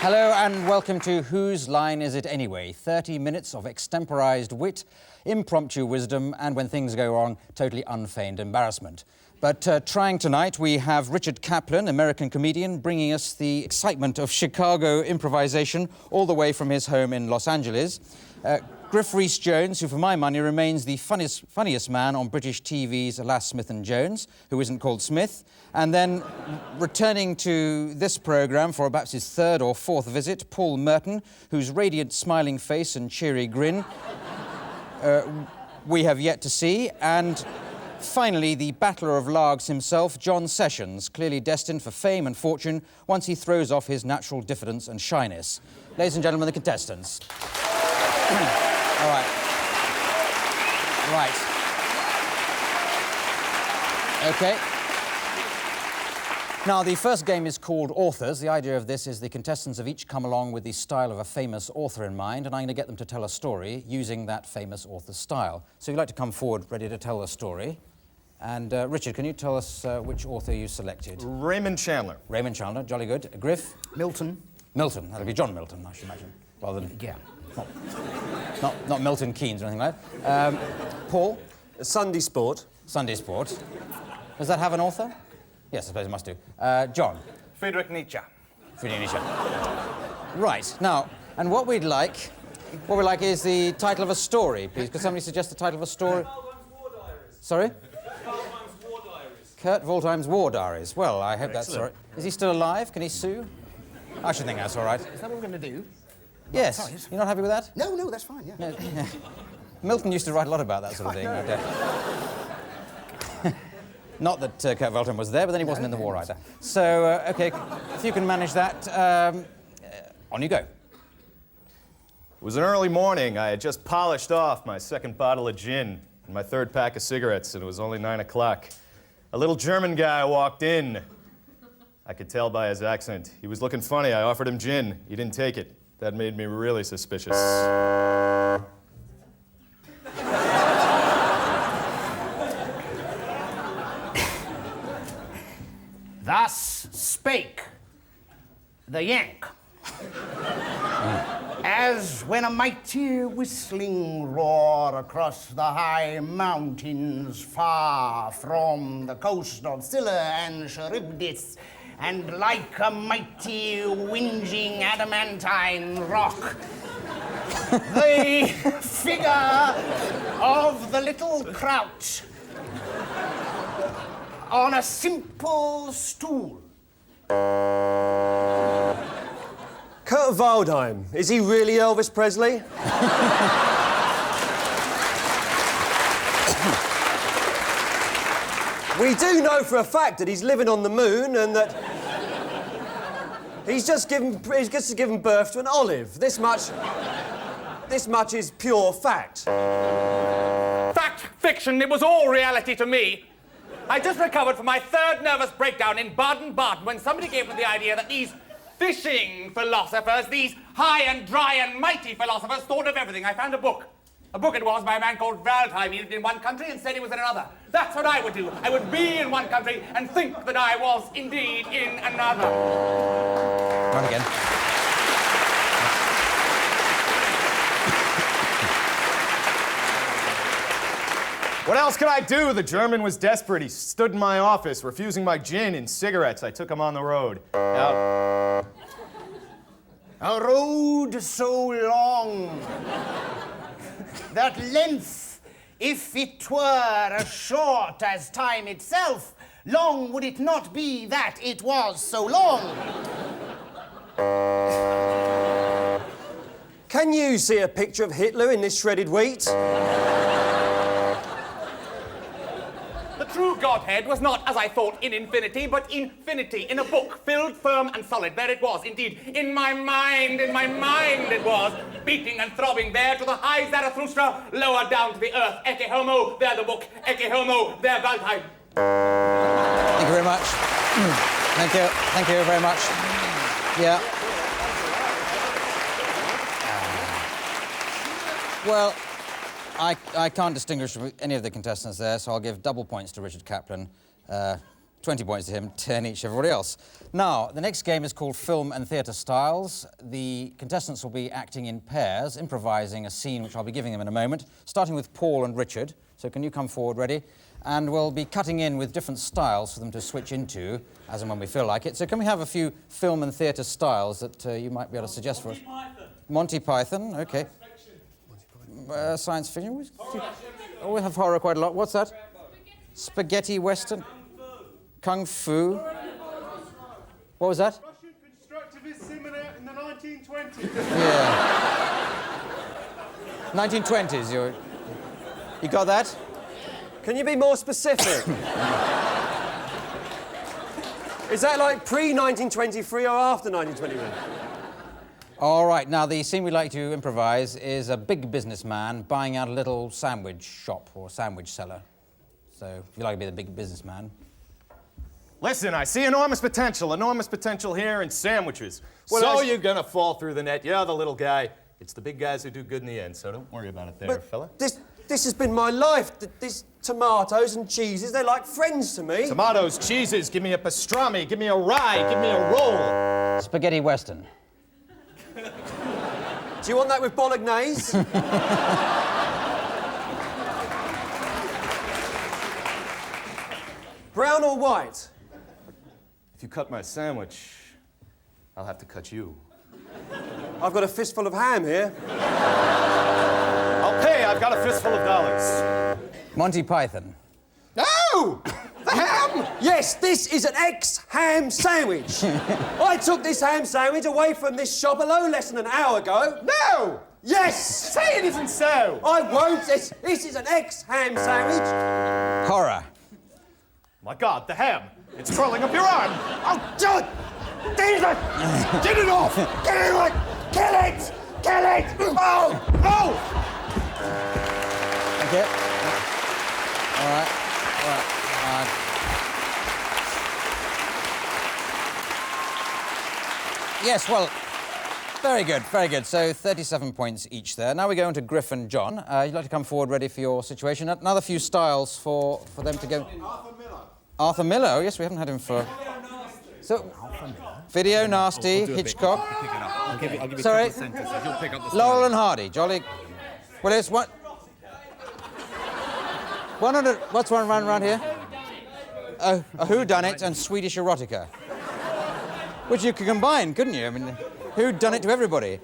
Hello and welcome to Whose Line Is It Anyway? 30 minutes of extemporised wit, impromptu wisdom, and when things go wrong, totally unfeigned embarrassment. But trying tonight, we have Richard Kaplan, American comedian, bringing us the excitement of Chicago improvisation all the way from his home in Los Angeles. Griff RhysJones, who for my money remains the funniest man on British TV's Alas, Smith & Jones, who isn't called Smith. And then returning to this programme for perhaps his third or fourth visit, Paul Merton, whose radiant smiling face and cheery grin we have yet to see. And finally, the battler of Largs himself, John Sessions, clearly destined for fame and fortune once he throws off his natural diffidence and shyness. Ladies and gentlemen, the contestants. All right. Right. OK. Now, the first game is called Authors. The idea of this is the contestants have each come along with the style of a famous author in mind, and I'm going to get them to tell a story using that famous author's style. So you'd like to come forward ready to tell a story. And, Richard, can you tell us which author you selected? Raymond Chandler. Raymond Chandler, jolly good. Griff? Milton. Milton. That'll be John Milton, I should imagine, rather than... Yeah. Not Milton Keynes or anything like that. Paul? Sunday Sport. Sunday Sport. Does that have an author? Yes, I suppose it must do. John? Friedrich Nietzsche. Friedrich Nietzsche. Right, now, and what we'd like is the title of a story, please. Could somebody suggest the title of a story? Waldheim's War Diaries. Sorry? Waldheim's War Diaries. Kurt Waldheim's War Diaries. Well, I hope that's all right. Excellent. Is he still alive? Can he sue? I should think that's all right. Is that what we're going to do? Yes. Sorry. You're not happy with that? No, that's fine, yeah. Yeah. Milton used to write a lot about that sort of thing. Not that Kurt Waldheim was there, but then he wasn't in the war either. So, OK, if you can manage that, on you go. It was an early morning. I had just polished off my second bottle of gin and my third pack of cigarettes, and it was only 9 o'clock. A little German guy walked in. I could tell by his accent. He was looking funny. I offered him gin. He didn't take it. That made me really suspicious. Thus spake the Yank. As when a mighty whistling roar across the high mountains far from the coast of Scylla and Charybdis, and like a mighty whinging adamantine rock, the figure of the little Crouch on a simple stool. Kurt Waldheim, is he really Elvis Presley? We do know for a fact that he's living on the moon and that he's just given birth to an olive. This much is pure fact. Fact, fiction, it was all reality to me. I just recovered from my third nervous breakdown in Baden-Baden when somebody gave me the idea that these fishing philosophers, these high and dry and mighty philosophers, thought of everything. I found a book. A book it was by a man called Valheim. He lived in one country and said he was in another. That's what I would do. I would be in one country and think that I was indeed in another. Run again. What else could I do? The German was desperate. He stood in my office, refusing my gin and cigarettes. I took him on the road. Out. A road so long that length, if it were as short as time itself, long would it not be that it was so long. Can you see a picture of Hitler in this shredded wheat? The true Godhead was not, as I thought, in infinity, but infinity, in a book, filled, firm, and solid. There it was, indeed. In my mind it was, beating and throbbing there to the high Zarathustra, lower down to the earth. Ecce homo, there the book. Ecce homo, there Valheim. Thank you very much. Thank you very much. Yeah. Well, I can't distinguish any of the contestants there, so I'll give double points to Richard Kaplan, 2 20 points to him, 10 each to everybody else. Now, the next game is called Film and Theatre Styles. The contestants will be acting in pairs, improvising a scene which I'll be giving them in a moment, starting with Paul and Richard. So can you come forward, ready? And we'll be cutting in with different styles for them to switch into, as and when we feel like it. So can we have a few film and theatre styles that you might be able to suggest for us? Monty Python, OK. Science fiction? Oh, we have horror quite a lot. What's that? Spaghetti Western? Kung Fu? What was that? Russian constructivist seminar in the 1920s. Yeah. 1920s, you got that? Can you be more specific? Is that like pre-1923 or after 1921? All right, now the scene we'd like to improvise is a big businessman buying out a little sandwich shop or sandwich seller. So if you'd like to be the big businessman. Listen, I see enormous potential here in sandwiches. Well, so you're gonna fall through the net. You're the little guy. It's the big guys who do good in the end, so don't worry about it there, fella. This has been my life. These tomatoes and cheeses, they're like friends to me. Tomatoes, cheeses, give me a pastrami, give me a rye, give me a roll. Spaghetti Western. Do you want that with bolognese? Brown or white? If you cut my sandwich, I'll have to cut you. I've got a fistful of ham here. I'll pay, I've got a fistful of dollars. Monty Python. No! The ham! Yes, this is an ex-ham sandwich. I took this ham sandwich away from this shop a little less than an hour ago. No! Yes! Say it isn't so! I won't. This is an ex-ham sandwich. Horror. My God, the ham! It's curling up your arm! Oh, God! Jesus! Get it off! Get it off! Kill it! Kill it! Oh! Oh! Okay. All right. Yes, well, very good, very good. So 37 points each there. Now we go on to Griff and John. You'd like to come forward ready for your situation. Another few styles for them to go. Arthur Miller. Arthur Miller, oh yes, we haven't had him for... So, Video Nasty, Hitchcock. I'll give you Sorry. a couple of sentences. You'll pick up the Laurel and Hardy, jolly. Well, it's what? 100. What's one run around here? A whodunit and Swedish erotica, which you could combine, couldn't you? I mean, who'd done it to everybody?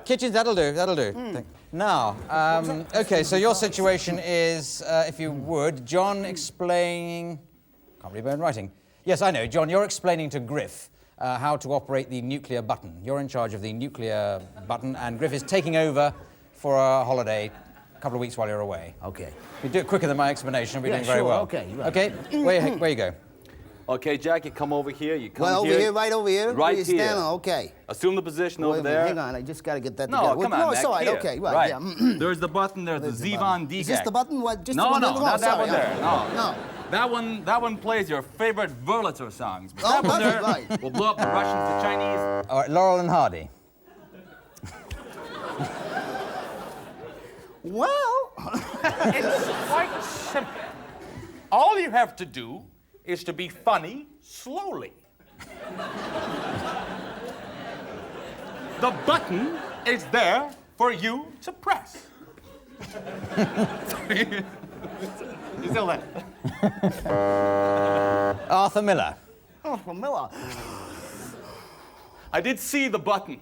Kitchens, that'll do. That'll do. Now, okay. So your situation is, if you would, John explaining. Can't read my own writing. Yes, I know, John. You're explaining to Griff how to operate the nuclear button. You're in charge of the nuclear button, and Griff is taking over for a holiday. A couple of weeks while you're away. Okay. You do it quicker than my explanation, we're doing sure, very well. okay, right. Okay, where you go? Okay, Jack, you come over here. You come Well, over here, right over here? Right Where you here. standing? Okay. Assume the position Wait over a minute, there. hang on, I just got to get that No, together. come on, No, it's Mac, all right, here. okay, right, yeah. There's the button, there's the Where's the Zevon button? D-Gag. Is this the button? What? Just No, the one no, on the wall? not that Sorry, one there, No. That one plays your favorite Wurlitzer songs. But Oh, that one there right. will blow up the Russians, the Chinese. All right, Laurel and Hardy. Well, It's quite simple. All you have to do is to be funny slowly. The button is there for you to press. You still there? Arthur Miller. oh, Miller. I did see the button.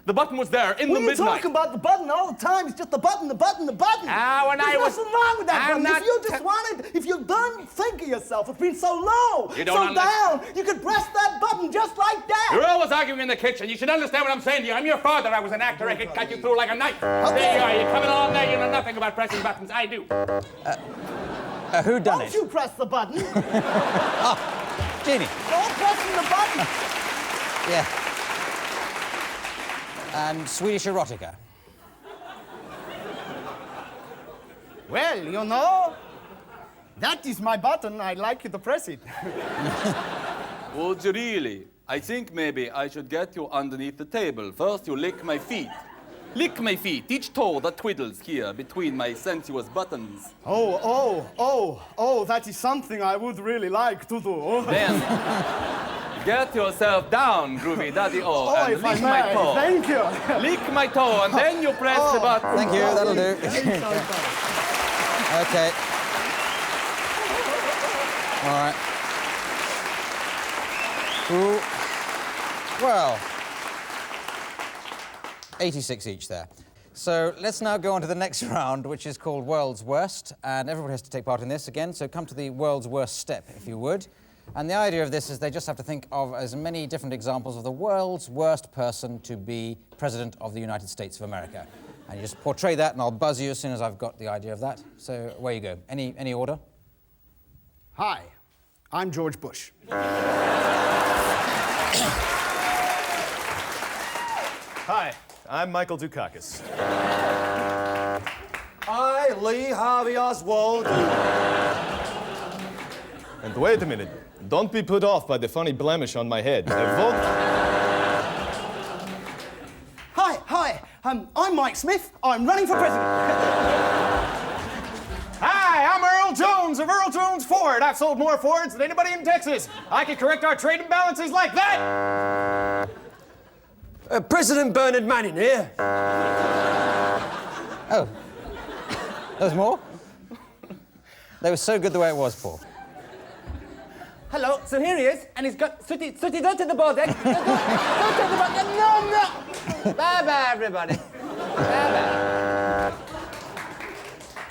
The button was there in What the are you midnight. talking about? The button all the time. It's just the button, the button, the button. Ah, when There's I was- nothing wrong with that I'm button. If not you just wanted, if you don't think of yourself, it's been so low, You don't so understand. down, you could press that button just like that. You're always arguing in the kitchen. You should understand what I'm saying to you. I'm your father. I was an actor. I could cut you through like a knife. There you are. You're coming all night. You know nothing about pressing buttons. I do. Who done Don't it? you press the button. Jeannie. Don't pressing the button. Yeah. And Swedish erotica. Well, you know, that is my button. I'd like you to press it. Would you really? I think maybe I should get you underneath the table. First, you lick my feet. Lick my feet, each toe that twiddles here between my sensuous buttons. Oh, that is something I would really like to do. Then, get yourself down, groovy daddy O, and if I lick my may, toe. thank you. Lick my toe, and then you press the button. Thank you, that'll do. Okay. All right. Ooh. Well, 86 each there. So let's now go on to the next round, which is called World's Worst, and everybody has to take part in this again, so come to the World's Worst step, if you would. And the idea of this is they just have to think of as many different examples of the world's worst person to be President of the United States of America. And you just portray that, and I'll buzz you as soon as I've got the idea of that. So away you go. Any order? Hi, I'm George Bush. Hi, I'm Michael Dukakis. I, Lee Harvey Oswald. And wait a minute. Don't be put off by the funny blemish on my head. Hi, I'm Mike Smith. I'm running for president. Hi, I'm Earl Jones of Earl Jones Ford. I've sold more Fords than anybody in Texas. I can correct our trade imbalances like that. President Bernard Manning here. Oh. There's more? They were so good the way it was, Paul. Hello, so here he is, and he's got sooty dirt in the body. No. Bye-bye, everybody. Bye-bye.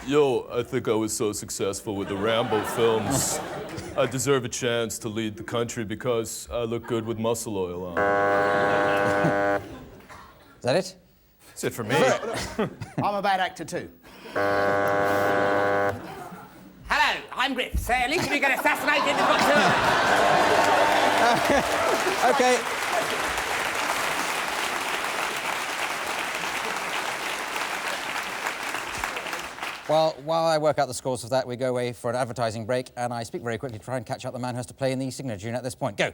Yo, I think I was so successful with the Rambo films. I deserve a chance to lead the country because I look good with muscle oil on. Is that it? That's it for me. I'm a bad actor, too. Hello, I'm Griff. So at least if you get assassinated, you've got two. Okay. Well, while I work out the scores of that, we go away for an advertising break, and I speak very quickly to try and catch up the man who has to play in the signature tune at this point. Go.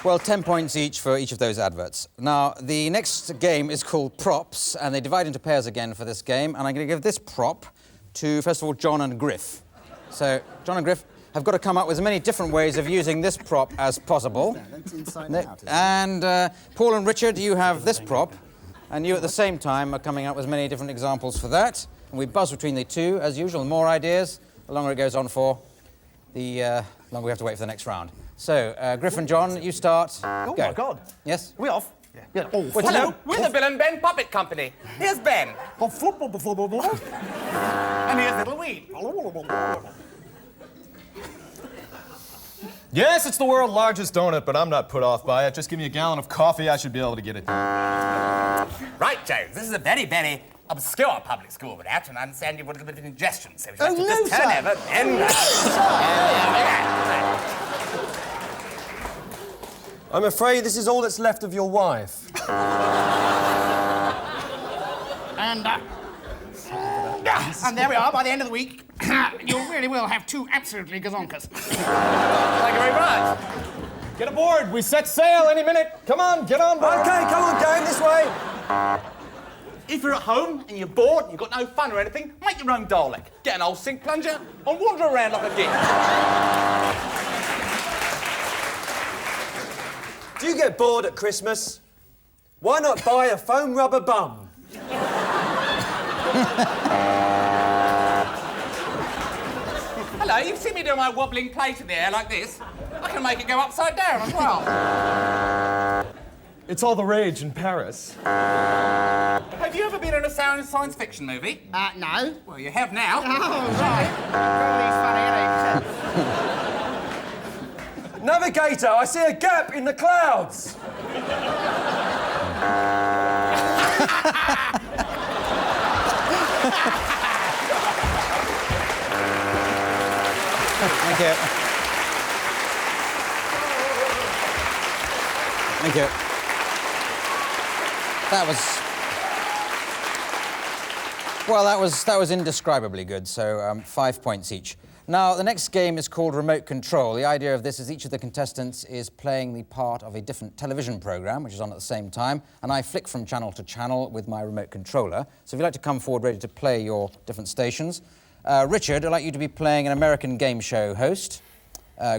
Well, 10 points each for each of those adverts. Now, the next game is called Props, and they divide into pairs again for this game, and I'm going to give this prop to, first of all, John and Griff. So, John and Griff have got to come up with as many different ways of using this prop as possible. That's inside out. And Paul and Richard, you have this prop, and you at the same time are coming up with as many different examples for that. And we buzz between the two, as usual. The more ideas, the longer it goes on for, the longer we have to wait for the next round. So, Griff and John, you start. Oh, Go. my God. Yes? Are we off? Yeah. Oh, Hello, we're the Bill and Ben Puppet Company. Here's Ben. And here's Little Weed. Yes, it's the world's largest donut, but I'm not put off by it. Just give me a gallon of coffee, I should be able to get it done. Right, Jones, this is a very, very obscure public school, but I have to understand you've got a little bit of indigestion, so you have to just turn over and... I'm afraid this is all that's left of your wife. And there we are, by the end of the week. You really will have two absolutely gazonkas. Thank you very much. Get aboard, we set sail any minute. Come on, get on board. Okay, come on, gang, this way. If you're at home and you're bored and you've got no fun or anything, make your own Dalek. Get an old sink plunger and wander around like a git. Do you get bored at Christmas? Why not buy a foam rubber bum? Hello, you've seen me do my wobbling plate in the air like this. I can make it go upside down as well. It's all the rage in Paris. Have you ever been in a science fiction movie? No. Well, you have now. Oh, right. All these funny headaches. Navigator, I see a gap in the clouds. Thank you. Thank you. Well, that was indescribably good, so 5 points each. Now, the next game is called Remote Control. The idea of this is each of the contestants is playing the part of a different television programme, which is on at the same time, and I flick from channel to channel with my remote controller. So if you'd like to come forward ready to play your different stations. Richard, I'd like you to be playing an American game show host.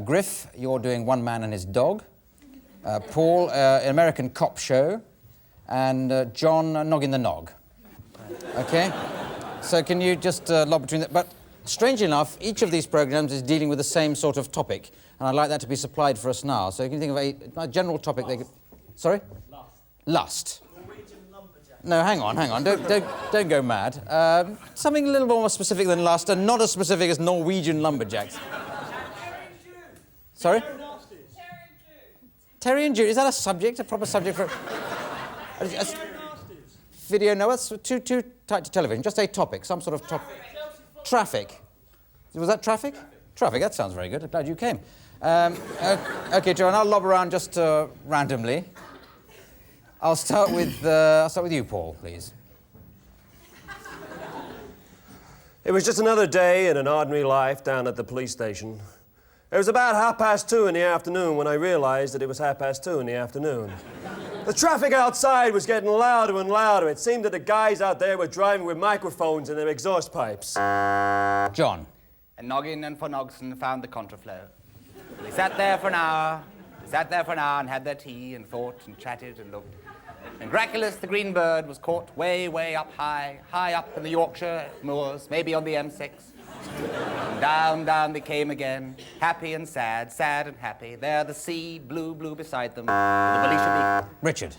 Griff, you're doing One Man and His Dog. Paul, an American cop show. And John, Noggin the Nog. OK? So can you just lob between that? But strangely enough, each of these programmes is dealing with the same sort of topic, and I'd like that to be supplied for us now. So you can think of a general topic. They could... Sorry? Lust. No, hang on. Don't go mad. Something a little more specific than lust, and not as specific as Norwegian lumberjacks. Sorry? Terry and Jude. Is that a subject? A proper subject for... Video? No, that's too tight to television. Just a topic, some sort of topic. Traffic. Was that traffic? Traffic, that sounds very good. I'm glad you came. OK, Joanne, I'll lob around just randomly. I'll start with you, Paul, please. It was just another day in an ordinary life down at the police station. It was about 2:30 in the afternoon when I realized that it was 2:30 in the afternoon. The traffic outside was getting louder and louder. It seemed that the guys out there were driving with microphones in their exhaust pipes. John. And Noggin and von Ogson found the contraflow. They sat there for an hour. And had their tea and thought and chatted and looked. And Graculus, the green bird, was caught way, way up high up in the Yorkshire moors, maybe on the M6. And down they came again, happy and sad and happy. There the sea, blue beside them. The Belisha beacon. Richard.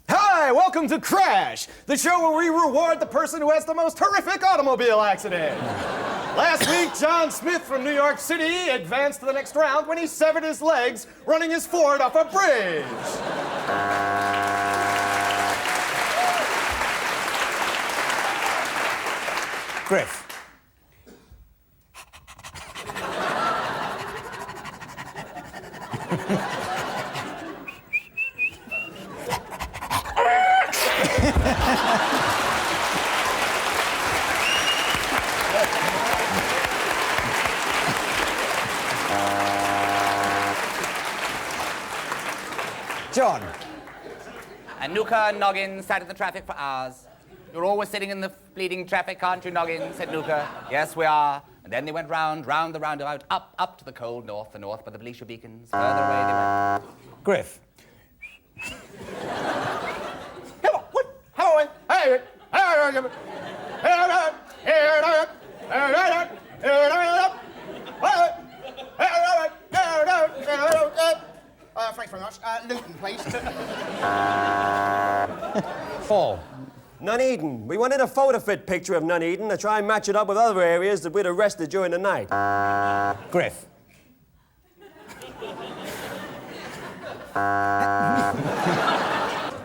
Hi, welcome to Crash, the show where we reward the person who has the most horrific automobile accident. Last week, John Smith from New York City advanced to the next round when he severed his legs running his Ford off a bridge. Griff. John. And Nuka and Noggin sat in the traffic for hours. You're always sitting in the bleeding traffic, aren't you, Noggin? Said Nuka. Yes, we are. And then they went round the roundabout, up to the cold north by the Belisha beacons. Further away they went. Griff. Come on, what? How are we? Thanks very much. Luton, please. Paul. Nuneaton. We wanted a photo fit picture of Nuneaton to try and match it up with other areas that we'd arrested during the night. Griff.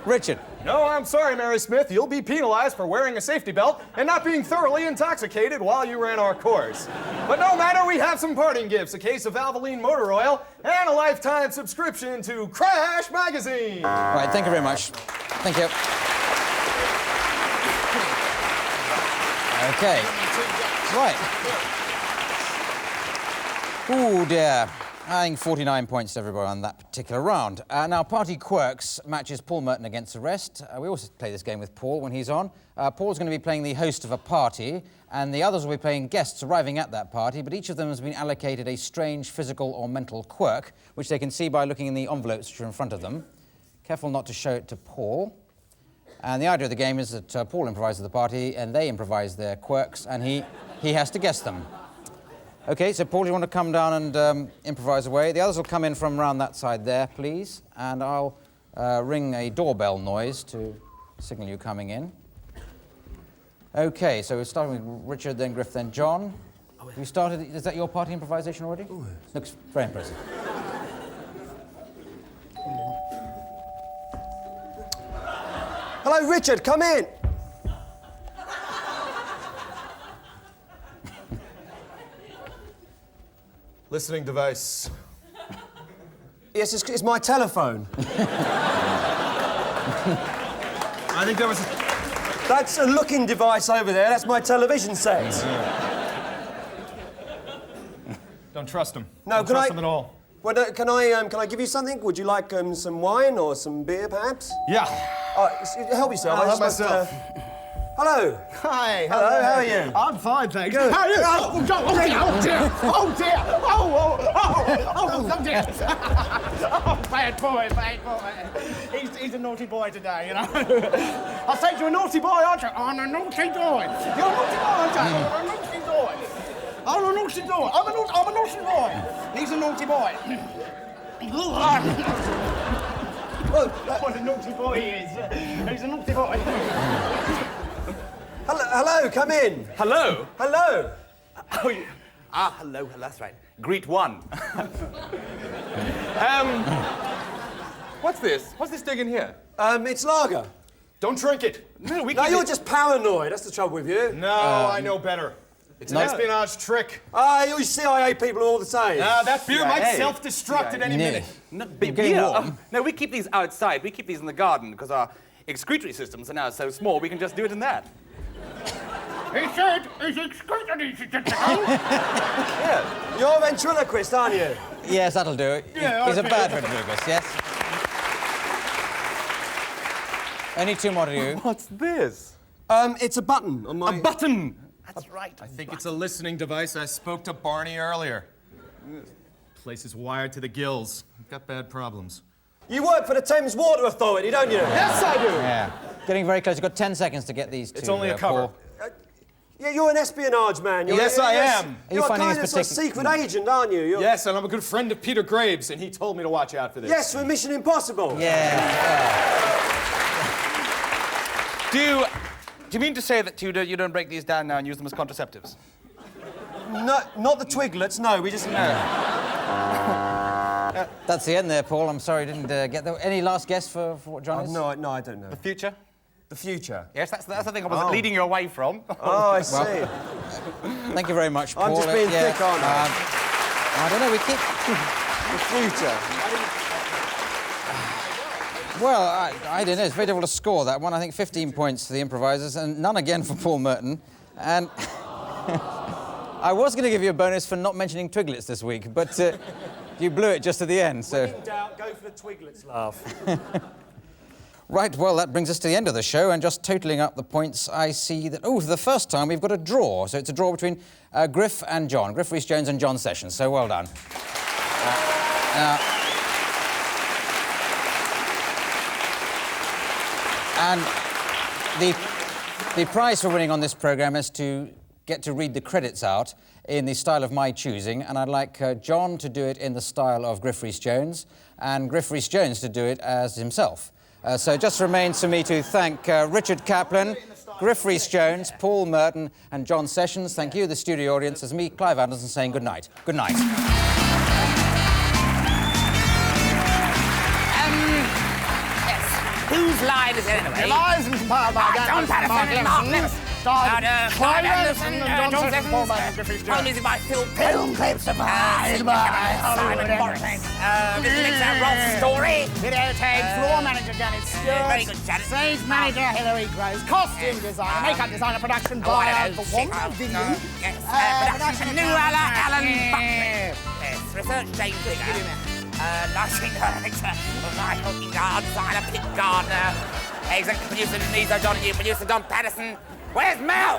Richard. No, I'm sorry, Mary Smith. You'll be penalized for wearing a safety belt and not being thoroughly intoxicated while you ran our course. But no matter, we have some parting gifts, a case of Valvoline motor oil and a lifetime subscription to Crash Magazine. All right, thank you very much. Thank you. OK. Right. Oh, dear. I think 49 points to everybody on that particular round. Now, Party Quirks matches Paul Merton against the rest. We also play this game with Paul when he's on. Paul's going to be playing the host of a party, and the others will be playing guests arriving at that party, but each of them has been allocated a strange physical or mental quirk, which they can see by looking in the envelopes which are in front of them. Careful not to show it to Paul. And the idea of the game is that Paul improvises the party, and they improvise their quirks, and he has to guess them. OK, so Paul, you want to come down and improvise away? The others will come in from round that side there, please. And I'll ring a doorbell noise to signal you coming in. OK, so we're starting with Richard, then Griff, then John. We started, is that your party improvisation already? Ooh. Looks very impressive. Hello, Richard, come in. Listening device. Yes, it's my telephone. I think there was... That's a looking device over there. That's my television set. Don't trust him. No, Don't trust him at all. Well, can I give you something? Would you like some wine or some beer, perhaps? Yeah. Help yourself. I'll help myself. Hello. Hi. Hello, how are you? I'm fine, thanks. Good. How are you? Oh, dear. Oh, dear. Oh, dear. Oh, bad boy. He's a naughty boy today, you know. I said you're a naughty boy, aren't you? I'm a naughty boy. You're a naughty boy, aren't you? You're a naughty boy. I'm a naughty boy. I'm a naughty boy. He's a naughty boy. What a naughty boy he is. He's a naughty boy. Hello, come in. Hello? Hello. Oh, hello, that's right. Greet one. What's this? What's this doing in here? It's lager. Don't drink it. No, You're just paranoid. That's the trouble with you. No, I know better. It's an espionage trick. You CIA people are all the same. That beer might self-destruct at any minute. No, we keep these outside. We keep these in the garden because our excretory systems are now so small we can just do it in that. He said his excretory system. Yeah. You're a ventriloquist, aren't you? Yes, that'll do it. Yeah, He's a okay. bad ventriloquist, yes. Only two more to do. What's this? It's a button on my... A button! That's right. I think it's a listening device. I spoke to Barney earlier. Place is wired to the gills. We've got bad problems. You work for the Thames Water Authority, don't you? Yes, I do. Yeah. Getting very close. You've got 10 seconds to get these two. It's only a cover. Paul. Yeah, you're an espionage man. Yes, I am. You're a kind of secret agent, aren't you? Yes, and I'm a good friend of Peter Graves, and he told me to watch out for this. Yes, for Mission Impossible. Yeah. Do you mean to say that you don't break these down now and use them as contraceptives? No, not the twiglets, no, we just... That's the end there, Paul. I'm sorry I didn't get there. Any last guess for what John is? No, I don't know. The future? The future? Yes, that's the thing I was leading you away from. Oh, I see. Thank you very much, Paul. I'm just being thick, aren't I? I don't know, we keep... The future. Well, I don't know. It's very difficult to score that one. I think 15 points for the improvisers and none again for Paul Merton. And I was going to give you a bonus for not mentioning twiglets this week, but you blew it just at the end, so... When in doubt, go for the twiglets laugh. Right, well, that brings us to the end of the show, and just totalling up the points, I see that, for the first time, we've got a draw. So it's a draw between Griff and John, Griff RhysJones and John Sessions, so well done. And the prize for winning on this programme is to get to read the credits out in the style of my choosing, and I'd like John to do it in the style of Griff RhysJones, and Griff RhysJones to do it as himself. So it just remains for me to thank Richard Kaplan, Griff RhysJones, Paul Merton and John Sessions. Thank you, the studio audience. As me, Clive Anderson, saying good night. Good night. Whose line is it anyway? The lies inspired by John Patterson, Mark Lewis, Clive Anderson, John Sessions, all music by Phil Film clips supplied by Simon Morrison. This is Rolf Story. Videotape, floor manager Janet Stewart. Very good, Janet. Stage manager Hilary Groves. Costume designer, makeup designer, production by the Wonder Villain. Production new Alan Buckley. Yes, research James Digger. Lighting director, Michael Ingard, designer Pete Gardner. Executive producer Denise O'Donoghue, producer Don Patterson. Where's Mel?